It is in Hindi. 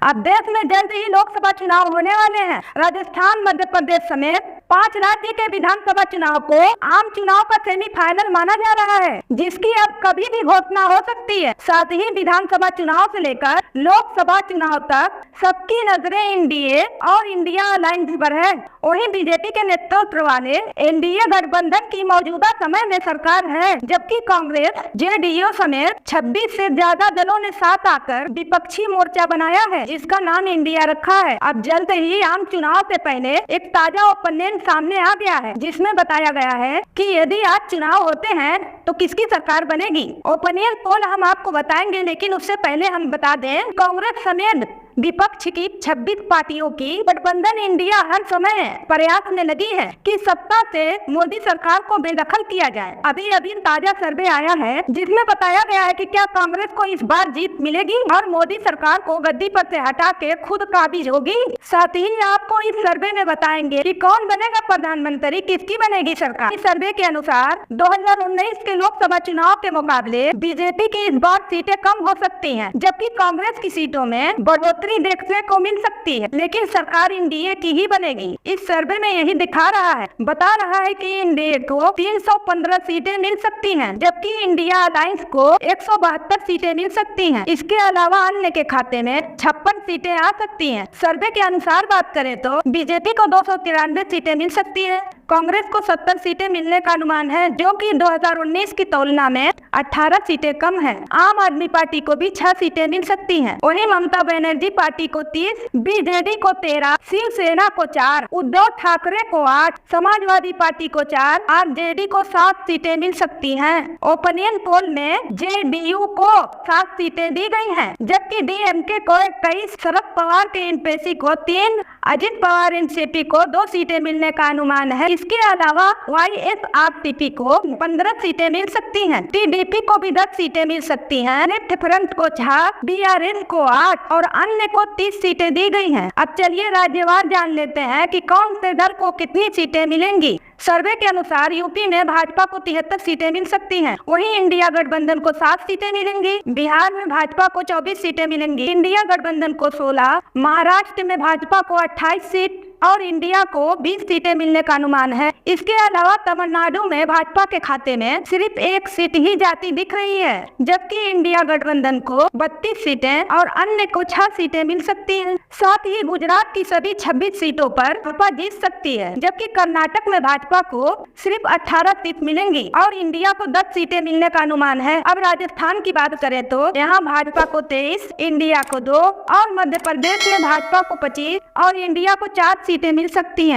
अब देश में जल्द ही लोकसभा चुनाव होने वाले हैं। राजस्थान, मध्य प्रदेश समेत 5 राज्य के विधानसभा चुनाव को आम चुनाव का सेमीफाइनल माना जा रहा है, जिसकी अब कभी भी घोषणा हो सकती है। साथ ही विधानसभा चुनाव से लेकर लोकसभा चुनाव तक सबकी नजरें एनडीए और इंडिया अलायंस पर है। वहीं बीजेपी के नेतृत्व वाले एनडीए गठबंधन की मौजूदा समय में सरकार है, जबकि कांग्रेस, जेडीयू समेत 26 से ज्यादा दलों ने साथ आकर विपक्षी मोर्चा बनाया है, जिसका नाम इंडिया रखा है। अब जल्द ही आम चुनाव से पहले एक ताजा ओपिनियन सामने आ गया है, जिसमें बताया गया है कि यदि आज चुनाव होते हैं तो किसकी सरकार बनेगी। ओपिनियन पोल हम आपको बताएंगे, लेकिन उससे पहले हम बता दें, कांग्रेस समेत विपक्ष की 26 पार्टियों की गठबंधन इंडिया हर समय प्रयास में लगी है कि सत्ता से मोदी सरकार को बेदखल किया जाए। अभी ताजा सर्वे आया है, जिसमें बताया गया है कि क्या कांग्रेस को इस बार जीत मिलेगी और मोदी सरकार को गद्दी पर से हटा के खुद काबिज होगी। साथ ही आपको इस सर्वे में बताएंगे कि कौन बनेगा प्रधानमंत्री, किसकी बनेगी सरकार। इस सर्वे के अनुसार 2019 के लोकसभा चुनाव के मुकाबले बीजेपी की इस बार सीटें कम हो सकती है, जबकि कांग्रेस की सीटों में बढ़ोतरी देखने को मिल सकती है, लेकिन सरकार एनडीए की ही बनेगी। इस सर्वे में यही दिखा रहा है, बता रहा है कि एनडीए को 315 सीटें मिल सकती हैं, जबकि इंडिया अलायंस को 172 सीटें मिल सकती हैं। इसके अलावा अन्य के खाते में 56 सीटें आ सकती हैं। सर्वे के अनुसार बात करें तो बीजेपी को 293 सीटें मिल सकती है, कांग्रेस को 70 सीटें मिलने का अनुमान है, जो कि 2019 की तुलना में 18 सीटें कम है। आम आदमी पार्टी को भी 6 सीटें मिल सकती हैं। वहीं ममता बनर्जी पार्टी को 30, बीजेडी को 13, शिवसेना को 4, उद्धव ठाकरे को 8, समाजवादी पार्टी को 4, आरजेडी को 7 सीटें मिल सकती हैं। ओपिनियन पोल में जेडीयू को 7 सीटें दी गई हैं, जबकि डीएमके को 21, शरद पवार के एनपीसी को 3, अजित पवार एनसीपी को 2 सीटें मिलने का अनुमान है। इसके अलावा वाईएसआरसीपी को 15 सीटें मिल सकती हैं, टीडीपी को भी 10 सीटें मिल सकती हैं, लेफ्ट फ्रंट को 6, बीआरएस को 8 और अन्य को 30 सीटें दी गई हैं। अब चलिए राज्यवार जान लेते हैं कि कौन से दल को कितनी सीटें मिलेंगी। सर्वे के अनुसार यूपी में भाजपा को 73 सीटें मिल सकती हैं, वहीं इंडिया गठबंधन को 7 सीटें मिलेंगी। बिहार में भाजपा को 24 सीटें मिलेंगी, इंडिया गठबंधन को 16, महाराष्ट्र में भाजपा को 28 सीट और इंडिया को 20 सीटें मिलने का अनुमान है। इसके अलावा तमिलनाडु में भाजपा के खाते में सिर्फ 1 सीट ही जाती दिख रही है, जबकि इंडिया गठबंधन को 32 सीटें और अन्य को 6 सीटें मिल सकती हैं। साथ ही गुजरात की सभी 26 सीटों पर भाजपा जीत सकती है, जबकि कर्नाटक में भाजपा को सिर्फ 18 सीट मिलेंगी और इंडिया को 10 सीटें मिलने का अनुमान है। अब राजस्थान की बात करें तो यहाँ भाजपा को 23, इंडिया को 2 और मध्य प्रदेश में भाजपा को 25 और इंडिया को 4 सीटें मिल सकती हैं।